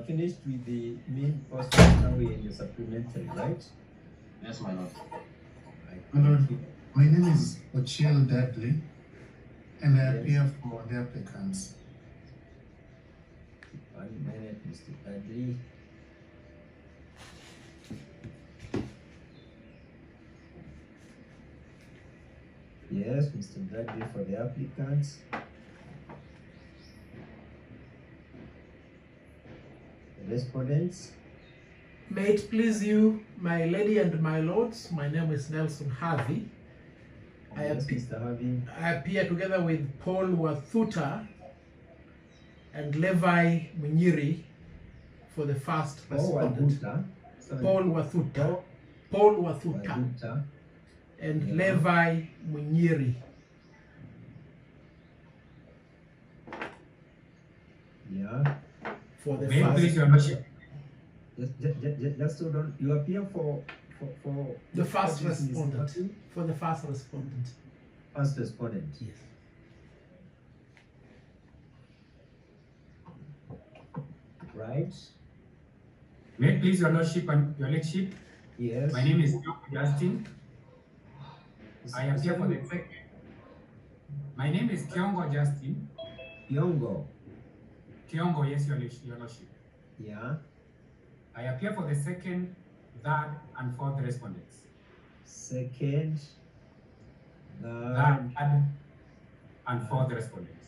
have finished with the main coursework. Now we're in the supplementary, right? Yes, my lord. My lord, my name is Ochiel Dudley, and I appear for the applicants. 1 minute, Mr. Dudley. Yes, Mr. Dudley for the applicants. The respondents. May it please you, my lady and my lords, my name is Nelson Harvey. Yes, Mr. Harvey. I appear together with Paul Wathuta and Levi Munyiri for the first respondent. Paul Wathuta. Paul Wathuta. And Levi Munyiri. Yeah. For the May first. please your lordship. Just hold on. You appear for the first respondent. For the first respondent. First respondent. Yes. Right. May please your lordship and your lordship. Yes. My name is Justin. I appear for the second. My name is Kiongo Justin. Kiongo. Kiongo, yes, your lordship. Yeah. I appear for the second, third, and fourth respondents. Second, Third, and fourth respondents.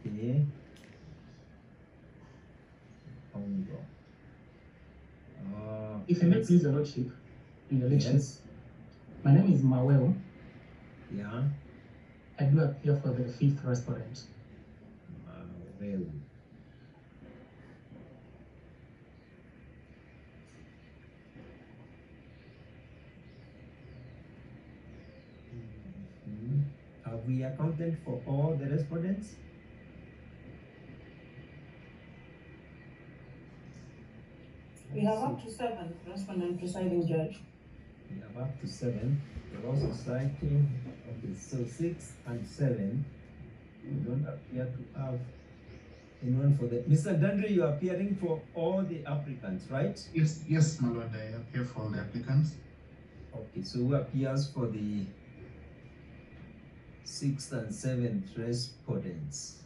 Okay. Kiongo. If I may please your lordship, in your lordship. Yes. My name is Maweo. Yeah. I do appear for the fifth respondent. Well. Have we accounted for all the respondents? We have up to 7 respondent, presiding judge. We have up to 7. The Law Society, okay, so 6 and 7. We don't appear to have anyone for the. Mr. Dandri, you are appearing for all the applicants, right? Yes, my lord, I appear for the applicants. Okay, so who appears for the 6th and 7th respondents?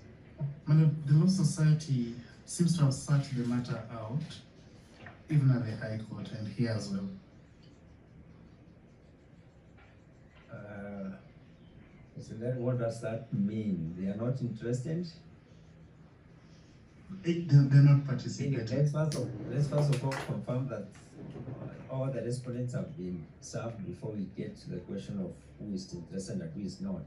My lord, the Law Society seems to have sat the matter out, even at the High Court and here as well. So then what does that mean? They are not interested? They're not participating. Let's first of all confirm that all the respondents have been served before we get to the question of who is interested and who is not.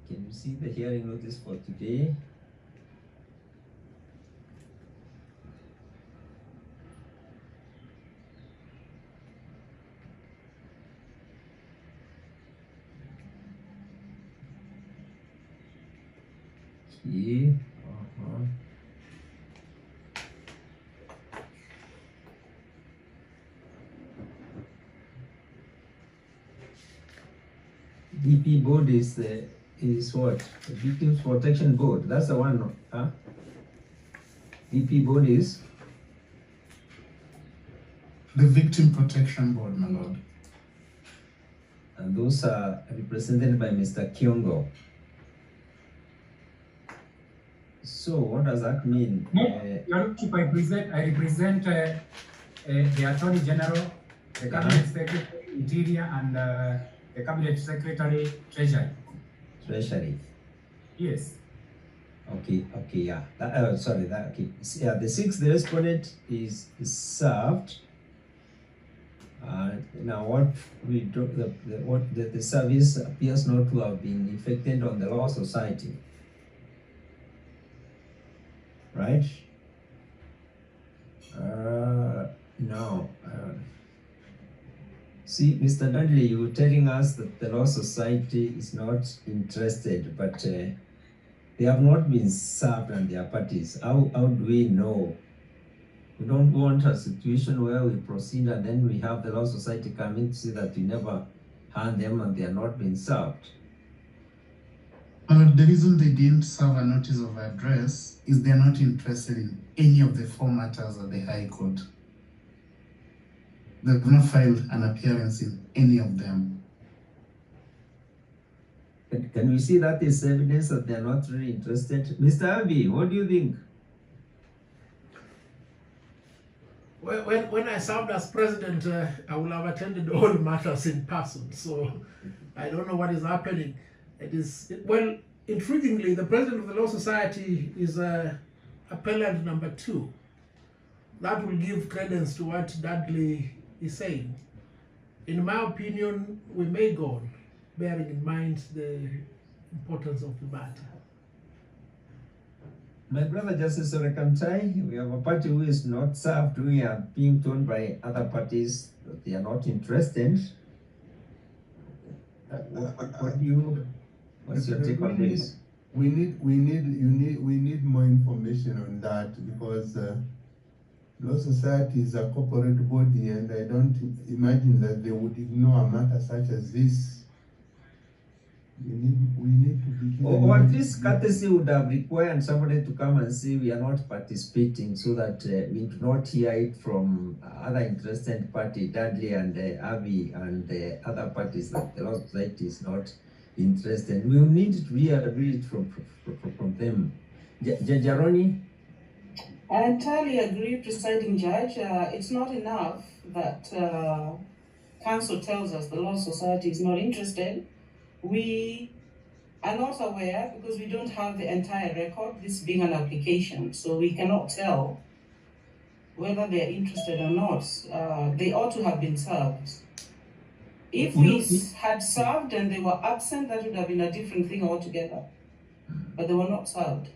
Can you see the hearing notice for today? Yeah. VP board is what? The Victims Protection Board. That's the one, huh? VP board is the Victim Protection Board, my lord. And those are represented by Mr. Kiongo. So what does that mean? Your lordship, I represent the Attorney General, the Cabinet Secretary, Interior, and the Cabinet Secretary, Treasury. Treasury. Yes. Okay, yeah. Okay. Yeah, the 6th respondent is served. Now, what we do, the service appears not to have been effected on the Law Society, right? Now, see, Mr. Dudley, you were telling us that the Law Society is not interested, but they have not been served on their parties. How do we know? We don't want a situation where we proceed and then we have the Law Society coming to say that we never hand them and they are not being served. The reason they didn't serve a notice of address is they're not interested in any of the 4 matters at the High Court. They've not filed an appearance in any of them. Can we see that is evidence that they're not really interested? Mr. Avi, what do you think? When I served as president, I will have attended all matters in person. So I don't know what is happening. Well, intriguingly, the president of the Law Society is appellant number 2. That will give credence to what Dudley is saying. In my opinion, we may go on, bearing in mind the importance of the matter. My brother Justice Orekantai, we have a party who is not served. We are being told by other parties that they are not interested. What's your take on this? We need more information on that, because Law Society is a corporate body, and I don't imagine that they would ignore a matter such as this. We need to be. Or at least courtesy would have required somebody to come and say we are not participating, so that we do not hear it from other interested party, Dudley and Avi and other parties, that the Law Society is not interested. We will need to read it from them. Jaroni? I entirely agree, Presiding Judge. It's not enough that Council tells us the Law Society is not interested. We are not aware, because we don't have the entire record, this being an application, so we cannot tell whether they are interested or not. They ought to have been served. If we had served and they were absent, that would have been a different thing altogether. But they were not served.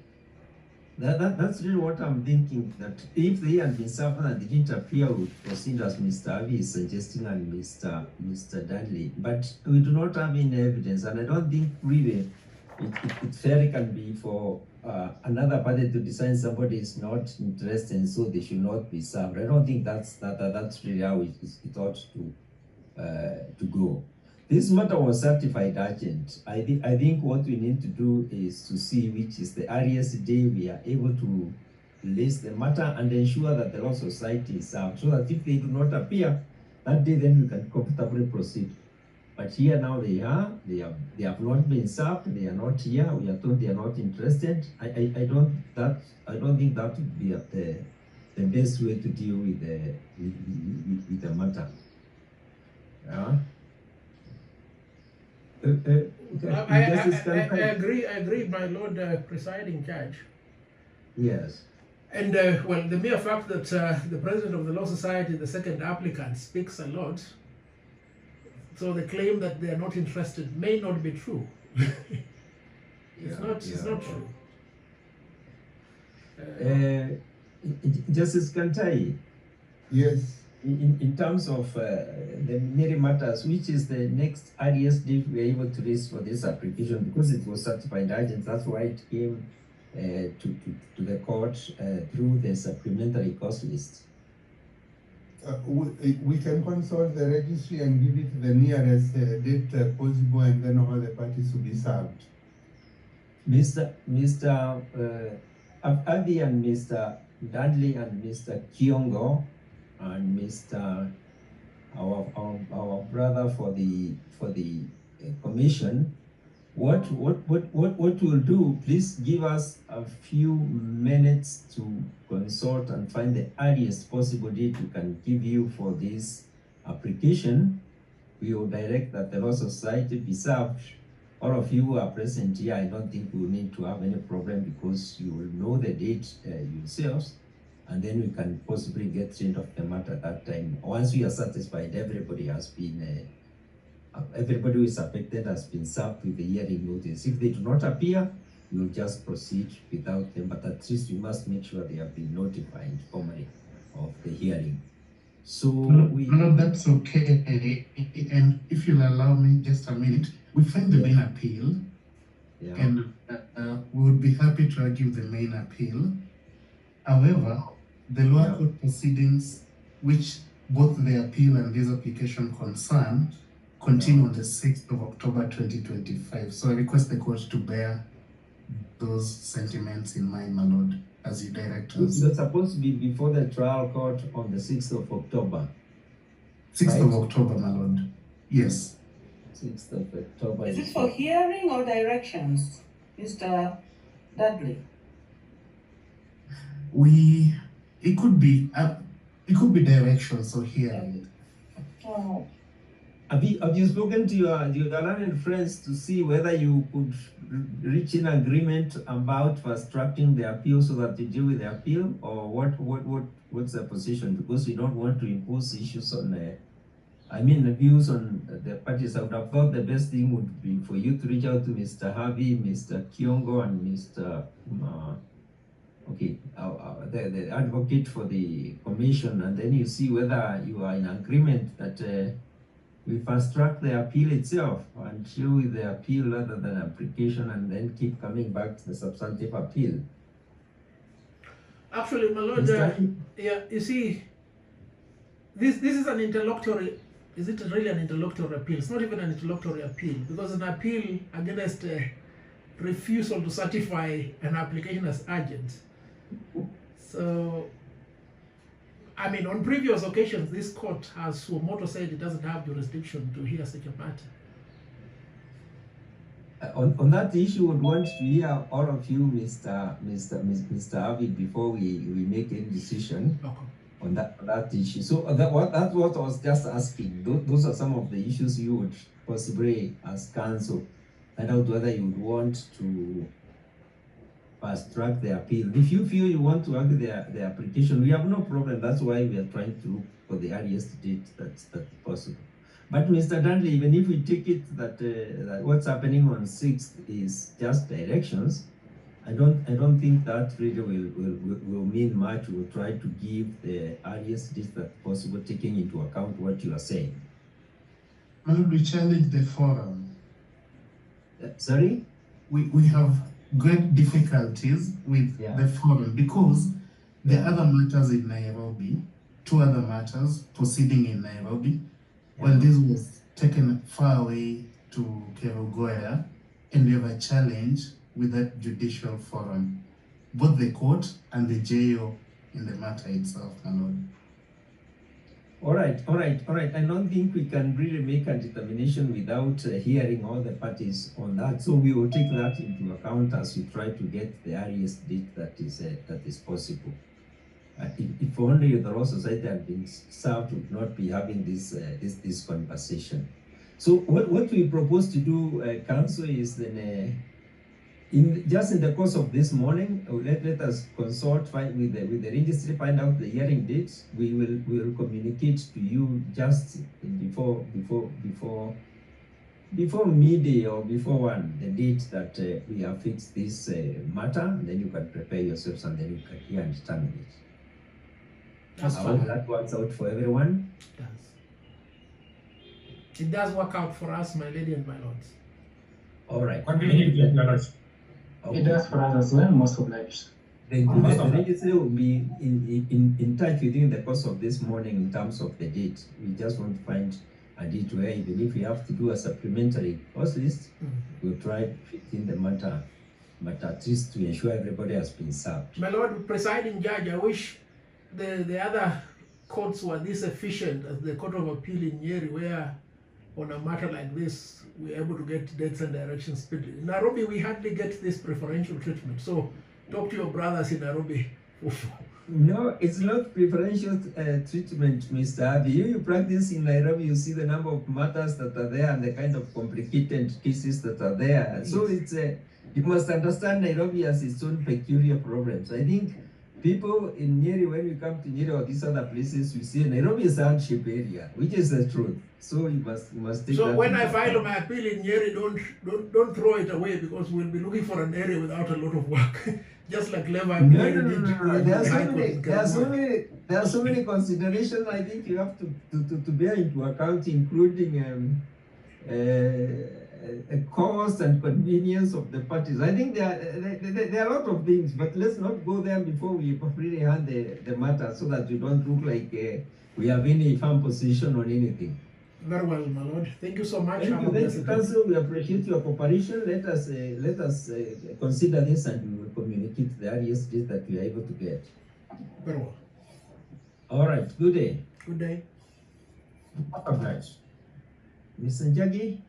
That's really what I'm thinking, that if they had been served and they didn't appear, we would proceed as Mr. Avi is suggesting and Mr. Dudley. But we do not have any evidence, and I don't think really it fairly can be for another party to decide somebody is not interested and so they should not be served. I don't think that's really how it ought to go. This matter was certified urgent. I think what we need to do is to see which is the earliest day we are able to release the matter and ensure that the Law Society is served, so that if they do not appear that day, then we can comfortably proceed. But here now they have not been served, they are not here, we are told they are not interested. I don't think that would be the best way to deal with the matter. Yeah. I agree, my Lord Presiding Judge. Yes. And well, the mere fact that the president of the Law Society, the second applicant, speaks a lot, so the claim that they are not interested may not be true. It's not true. Justice Kantai. Yes. In terms of the Mary matters, which is the next earliest date we are able to raise for this application, because it was certified urgent, that's why it came to the court through the supplementary cost list. We can consult the registry and give it the nearest date possible, and then all the parties will be served. Mr. Adi and Mr. Dudley and Mr. Kiongo and Mr. our brother for the commission, what we'll do, please give us a few minutes to consult and find the earliest possible date we can give you for this application. We will direct that the Law Society be served. All of you who are present here, I don't think we will need to have any problem, because you will know the date yourselves, and then we can possibly get rid of the matter at that time. Once we are satisfied everybody has been everybody who is affected has been served with the hearing notice. If they do not appear, we will just proceed without them, but at least we must make sure they have been notified formally of the hearing. So no, that's okay. And if you'll allow me just a minute, we find the main appeal, and we would be happy to argue the main appeal. However, the lower court proceedings, which both the appeal and this application concern, continue on the 6th of October 2025. So I request the court to bear those sentiments in mind, my lord, as you direct us. You're supposed to be before the trial court on the 6th of October. 6th of right? October, my lord. Yes. 6th of October. Is it for hearing or directions, Mr. Dudley? It could be directions or hearing. Oh. Have you spoken to your learned friends to see whether you could reach an agreement about fast-tracking the appeal so that you deal with the appeal, or what's the position? Because we don't want to impose issues on the views on the parties. I would have thought the best thing would be for you to reach out to Mr. Harvey, Mr. Kiongo, and Mr. The advocate for the commission, and then you see whether you are in agreement that we fast track the appeal itself and deal with the appeal rather than application, and then keep coming back to the substantive appeal. Actually, my lord, yeah, you see, this is an interlocutory. Is it really an interlocutory appeal? It's not even an interlocutory appeal, because an appeal against refusal to certify an application as urgent. So, I mean, on previous occasions, this court has Suomoto said it doesn't have jurisdiction to hear such a matter. On that issue, we would want to hear all of you, Mr. Avid, before we make any decision on that issue. So that's what I was just asking. Those are some of the issues you would possibly, as counsel, find out whether you would want to fast track the appeal. If you feel you want to argue the application, we have no problem. That's why we are trying to look for the earliest date that's possible. But Mr. Dudley, even if we take it that what's happening on 6th is just directions, I don't think that really will mean much. We'll try to give the earliest date that's possible, taking into account what you are saying. When we challenge the forum, sorry? We have great difficulties with the forum because the other matters in Nairobi, 2 other matters proceeding in Nairobi, when this was taken far away to Kerugoya, and we have a challenge with that judicial forum, both the court and the jail in the matter itself, my lord. All right. I don't think we can really make a determination without hearing all the parties on that. So we will take that into account as we try to get the earliest date that is possible. If only the Law Society had been served, would not be having this conversation. So what we propose to do, Council, is then in the course of this morning, let us consult with the registry, find out the hearing dates. We will communicate to you just before midday or before 1 the date that we have fixed this matter, and then you can prepare yourselves and then you can hear and determine it. That's I hope that works out for everyone. It does. It does work out for us, my lady and my lords. All right. It does for us as well, most obliged. The registry will be in touch with you in the course of this morning in terms of the date. We just want to find a date where, even if we have to do a supplementary course list, we'll try to fit in the matter, but at least to ensure everybody has been served. My lord, presiding judge, I wish the other courts were this efficient as the Court of Appeal in Nyeri, where on a matter like this, we're able to get dates and directions speedily. In Nairobi, we hardly get this preferential treatment. So talk to your brothers in Nairobi. No, it's not preferential treatment, Mr. Avi. You practice in Nairobi, you see the number of matters that are there and the kind of complicated cases that are there. Yes. So it's you must understand Nairobi has its own peculiar problems. I think people in Nyeri, when we come to Nyeri or these other places, we see Nairobi is a hardship area, which is the truth. So you must take. So when I file my appeal in Nyeri, don't throw it away, because we'll be looking for an area without a lot of work. Just like Levi. No. There are so many considerations I think you have to bear into account, including cost and convenience of the parties. I think there are a lot of things, but let's not go there before we really hand the matter, so that we don't look like we have any firm position on anything. Very well, my lord. Thank you so much. Thank Have you, a blessed day. Council. We appreciate your cooperation. Let us consider this, and we will communicate the RSDs that we are able to get. Very well. All right. Good day. Good day. Obliged. Mr. Njagi.